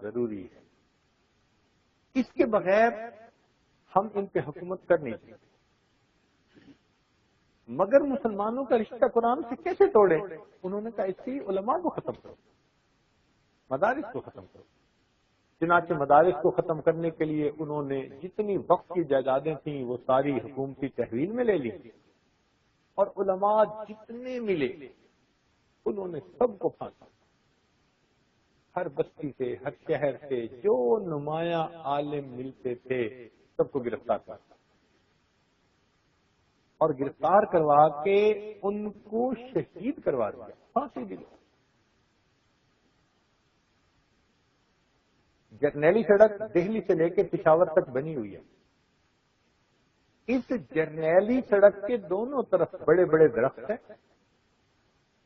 ضروری ہے. اس کے بغیر ہم ان پہ حکومت کر نہیں سکتے. مگر مسلمانوں کا رشتہ قرآن سے کیسے توڑے؟ انہوں نے کہا اس سے علماء کو ختم کرو، مدارس کو ختم کرو. چنانچہ مدارس کو ختم کرنے کے لیے انہوں نے جتنی وقت کی جائیدادیں تھیں وہ ساری حکومتی تحویل میں لے لی، اور علماء جتنے ملے انہوں نے سب کو پھانسا. ہر بستی سے، ہر شہر سے جو نمایاں عالم ملتے تھے سب کو گرفتار کر، اور گرفتار کروا کے ان کو شہید کروا دیا، پھانسی دی. جرنیلی سڑک دہلی سے لے کے پشاور تک بنی ہوئی ہے. اس جرنیلی سڑک کے دونوں طرف بڑے بڑے درخت ہیں،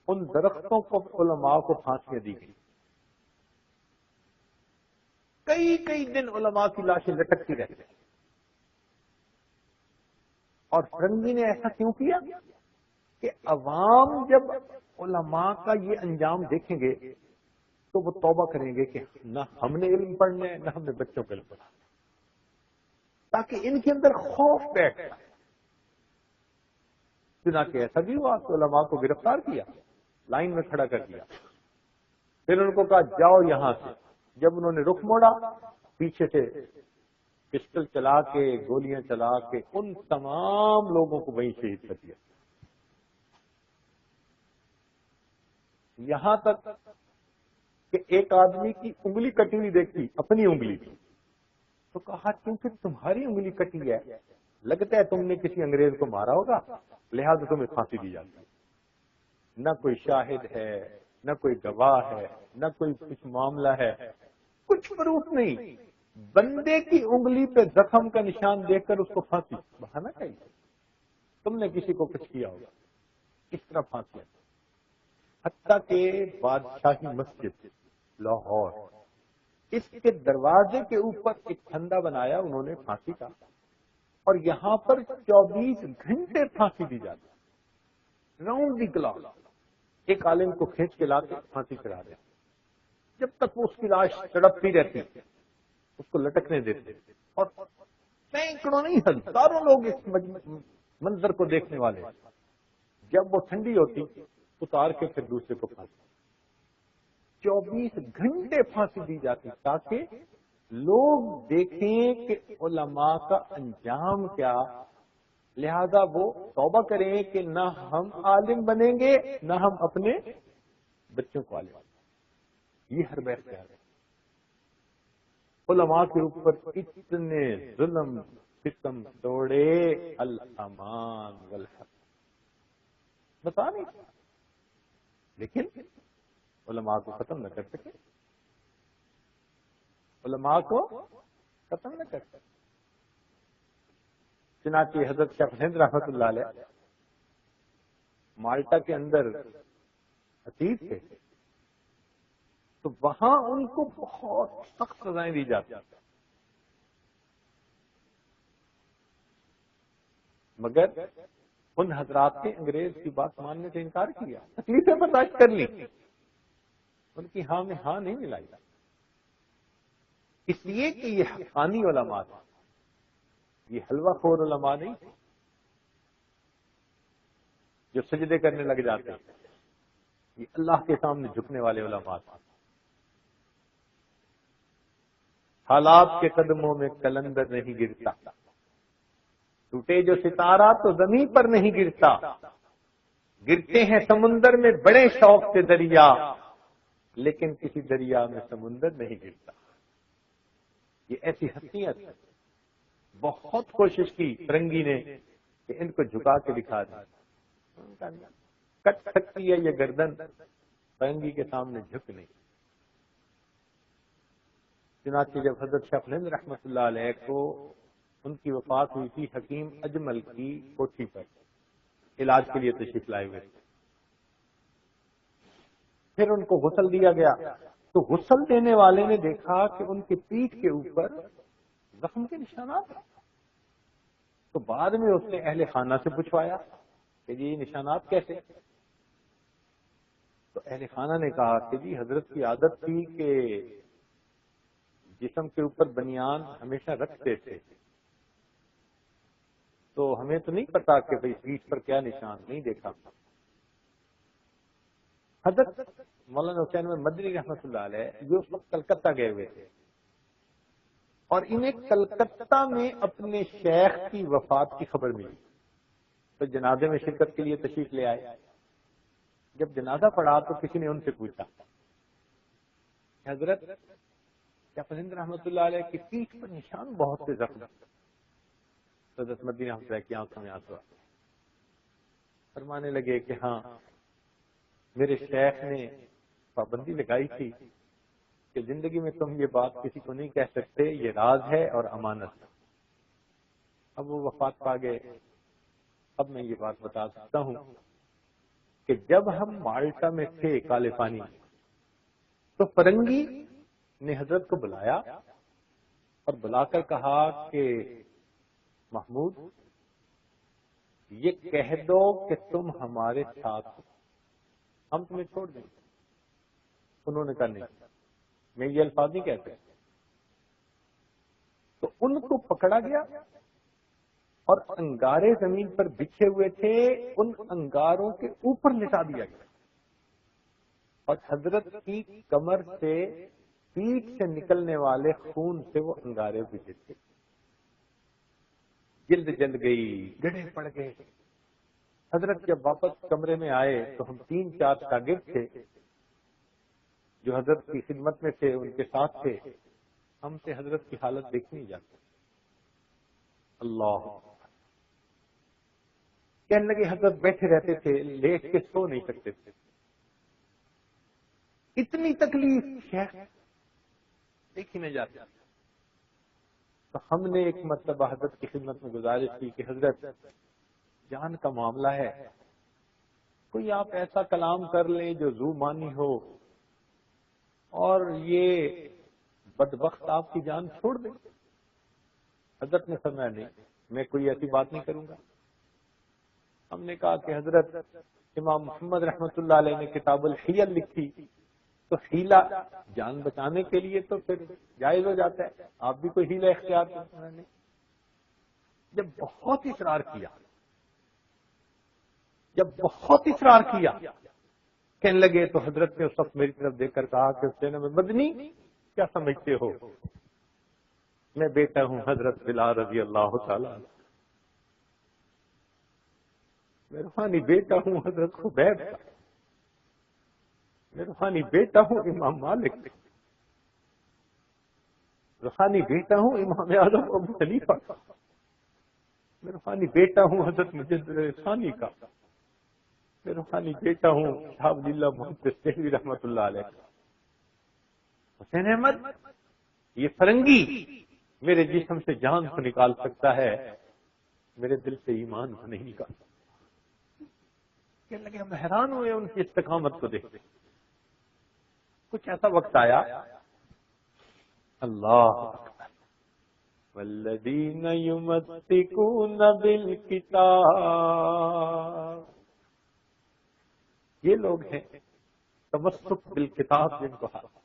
ان درختوں کو علماء کو پھانسیاں دی گئی. کئی کئی دن علماء کی لاشیں لٹکتی رہتی. اور فرنگی نے ایسا کیوں کیا کہ عوام جب علماء کا یہ انجام دیکھیں گے تو وہ توبہ کریں گے کہ نہ ہم نے علم پڑھنا ہے نہ ہم نے بچوں کو علم پڑھنا، تاکہ ان کے اندر خوف بیٹھ جائے. چنانچہ ایسا بھی ہوا کہ علماء کو گرفتار کیا، لائن میں کھڑا کر دیا، پھر ان کو کہا جاؤ یہاں سے. جب انہوں نے رخ موڑا پیچھے سے پسٹل چلا کے گولیاں چلا کے ان تمام لوگوں کو وہیں شہید کر دیا. یہاں تک کہ ایک آدمی کی انگلی کٹی ہوئی دیکھی، اپنی انگلی کی، تو کہا کیونکہ تمہاری انگلی کٹی ہے لگتا ہے تم نے کسی انگریز کو مارا ہوگا لہذا تمہیں پھانسی دی جاتی ہے. نہ کوئی شاہد ہے، نہ کوئی گواہ ہے، نہ کوئی کچھ معاملہ ہے، کچھ پروف نہیں. بندے کی انگلی پہ زخم کا نشان دیکھ کر اس کو پھانسی. بہانا چاہیے تم نے کسی کو کچھ کیا ہوگا، اس طرح پھانسی. حتیٰ کہ بادشاہی مسجد لاہور، اس کے دروازے کے اوپر ایک پھندا بنایا انہوں نے پھانسی کا، اور یہاں پر 24 گھنٹے پھانسی دی جاتی، راؤنڈ دی کلاک. ایک عالم کو کھینچ کے لا کے پھانسی کرا دیا، جب تک وہ اس کی لاش تڑپتی رہتی اس کو لٹکنے دیتے. اور سینکڑوں نہیں ہزاروں لوگ اس منظر کو دیکھنے والے. جب وہ ٹھنڈی ہوتی اتار کے پھر دوسرے کو پھانسی. 24 گھنٹے پھانسی دی جاتی تاکہ لوگ دیکھیں کہ علماء کا انجام کیا، لہذا وہ توبہ کریں کہ نہ ہم عالم بنیں گے نہ ہم اپنے بچوں کو عالم. یہ ہر بحث کیا ہے. علماء کے اوپر اتنے ظلم ستم توڑے، الامان والحق بتا نہیں، لیکن علماء کو ختم نہ کر سکے، علماء کو ختم نہ کر سکے. چنانچہ حضرت شیخ ہند رحمۃ اللہ علیہ مالٹا کے اندر اسیر تھے، تو وہاں ان کو بہت سخت سزائیں دی جاتی، مگر ان حضرات نے انگریز کی بات ماننے سے انکار کیا، تکلیفیں برداشت کر لی، ان کی ہاں میں ہاں نہیں ملائی. اس لیے کہ یہ حقانی علماء تھے، یہ حلوہ خور علماء نہیں تھے جو سجدے کرنے لگ جاتے ہیں. یہ اللہ کے سامنے جھکنے والے علماء تھے. حالات کے قدموں میں کلندر نہیں گرتا، ٹوٹے جو ستارہ تو زمین پر نہیں گرتا، گرتے ہیں سمندر میں بڑے شوق سے دریا، لیکن کسی دریا میں سمندر نہیں گرتا. یہ ایسی ہستیاں تھیں. بہت کوشش کی فرنگی نے کہ ان کو جھکا کے دکھا دیا. کٹ سکتی ہے یہ گردن، فرنگی کے سامنے جھک نہیں. چنانچہ جب حضرت شیخ ہند رحمۃ اللہ علیہ کو ان کی وفات ہوئی تھی، حکیم اجمل کی کوٹھی پر علاج کے لیے تشریف لائے ہوئے تھے. پھر ان کو غسل دیا گیا تو غسل دینے والے نے دیکھا کہ ان کی پیٹھ کے اوپر زخم کے نشانات ہیں. تو بعد میں اس نے اہل خانہ سے پوچھوایا کہ یہ نشانات کیسے؟ تو اہل خانہ نے کہا کہ جی حضرت کی عادت تھی کہ جسم کے اوپر بنیان ہمیشہ رکھتے تھے، تو ہمیں تو نہیں پتا کہ بھئی پیٹھ پر کیا نشان، نہیں دیکھا۔ حضرت مولانا حسین مدنی رحمۃ اللہ علیہ جو اس وقت کلکتہ گئے ہوئے تھے، اور انہیں کلکتہ میں اپنے شیخ کی وفات کی خبر ملی، تو جنازے میں شرکت کے لیے تشریف لے آئے۔ جب جنازہ پڑھا تو کسی نے ان سے پوچھا، حضرت کیا پسند رحمۃ اللہ علیہ کی پیٹھ پر نشان بہت سے زخم؟ حضرت مدنی رحمۃ اللہ کی آنکھوں میں آنسو آئے، فرمانے لگے کہ ہاں، میرے شیخ نے پابندی لگائی تھی کہ زندگی میں تم یہ بات کسی کو نہیں کہہ سکتے، یہ راز ہے اور امانت۔ اب وہ وفات پا گئے، اب میں یہ بات بتا سکتا ہوں کہ جب ہم مالٹا میں تھے کالے پانی، تو فرنگی نے حضرت کو بلایا اور بلا کر کہا کہ محمود یہ کہہ دو کہ تم ہمارے ساتھ ہو، ہم تمہیں چھوڑ دیں۔ انہوں نے کہا نہیں، میں یہ الفاظ نہیں کہتے۔ تو ان کو پکڑا گیا اور انگارے زمین پر بچھے ہوئے تھے، ان انگاروں کے اوپر لٹا دیا گیا، اور حضرت کی کمر سے پیٹھ سے نکلنے والے خون سے وہ انگارے بچھے تھے، جلد جل گئی، گڑھے پڑ گئے۔ حضرت جب واپس کمرے میں آئے تو ہم 3-4 شاگرد تھے جو حضرت کی خدمت میں تھے، ان کے ساتھ تھے، ہم سے حضرت کی حالت دیکھنی جاتی۔ اللہ کہنے لگے حضرت بیٹھے رہتے تھے، لیٹ کے سو نہیں سکتے تھے، اتنی تکلیف شیخ دیکھی نہیں جاتی۔ تو ہم نے ایک مرتبہ حضرت کی خدمت میں گزارش کی کہ حضرت جان کا معاملہ ہے، کوئی آپ ایسا کلام کر لیں جو زو مانی ہو اور یہ بدبخت آپ کی جان چھوڑ دیں۔ حضرت نے فرمایا نہیں، میں کوئی ایسی بات نہیں کروں گا۔ ہم نے کہا کہ حضرت امام محمد رحمت اللہ علیہ نے کتاب الحیل لکھی، تو ہیلا جان بچانے کے لیے تو پھر جائز ہو جاتا ہے، آپ بھی کوئی ہیلا اختیار کرنا نہیں۔ جب بہت اصرار کیا کہنے لگے، تو حضرت نے اس وقت میری طرف دیکھ کر کہا کہ حسین مدنی کیا سمجھتے ہو، میں بیٹا ہوں حضرت بلال رضی اللہ تعالی، میں روحانی بیٹا ہوں حضرت خبیب کا، میں روحانی بیٹا ہوں امام مالک کا، روحانی بیٹا ہوں امام اعظم ابو حنیفہ کا، میں روحانی بیٹا ہوں حضرت مجدد ثانی کا، میں روحانی بیٹا ہوں شاہ ولی اللہ محمد دہلوی رحمۃ اللہ علیہ کا۔ حسین احمد یہ فرنگی میرے جسم سے جان کو نکال سکتا ہے، میرے دل سے ایمان کو نہیں نکال سکتا۔ کہنے لگے ہم حیران ہوئے ان کی استقامت کو دیکھتے۔ کچھ ایسا وقت آیا، اللہ اکبر، والذین یمسکون بالکتاب، یہ لوگ ہیں تمسک بالکتاب جن کو حاصل۔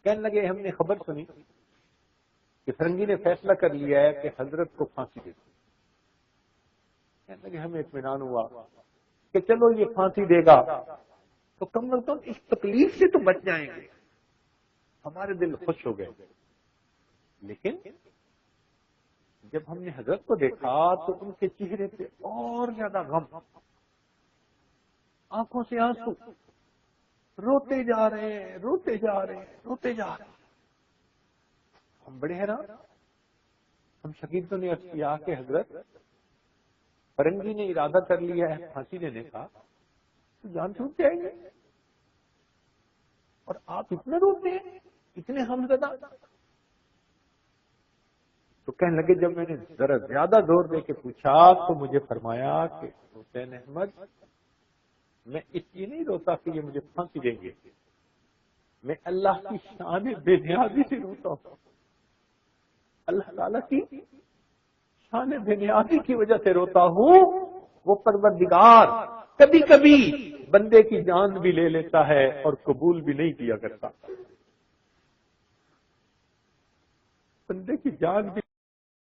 کہنے لگے ہم نے خبر سنی کہ فرنگی نے فیصلہ کر لیا ہے کہ حضرت کو پھانسی دے دو۔ کہنے لگے ہمیں اطمینان ہوا کہ چلو یہ پھانسی دے گا تو کم از کم اس تکلیف سے تو بچ جائیں گے، ہمارے دل خوش ہو گئے۔ لیکن جب ہم نے حضرت کو دیکھا تو ان کے چہرے پہ اور زیادہ غم، آنکھوں سے آنسو، روتے جا رہے ہیں، روتے جا رہے ہیں، روتے جا رہے ہیں۔ ہم بڑے حیران، ہم شاگردوں نے عرض کیا کہ حضرت فرنگی نے ارادہ کر لیا ہے پھانسی دینے کا، تو جان چھوٹ جائے گی، اور آپ اتنے روتے ہیں، اتنے غمزدہ۔ تو کہنے لگے جب میں نے ذرا زیادہ زور دے کے پوچھا تو مجھے فرمایا کہ حسین احمد میں اس لیے نہیں روتا کہ یہ مجھے پھانسی دیں گے، میں اللہ کی شان بے نیازی سے روتا ہوں، اللہ تعالیٰ کی شان بے نیازی کی وجہ سے روتا ہوں۔ وہ پروردگار کبھی کبھی بندے کی جان بھی لے لیتا ہے اور قبول بھی نہیں کیا کرتا۔ بندے کی جان بھی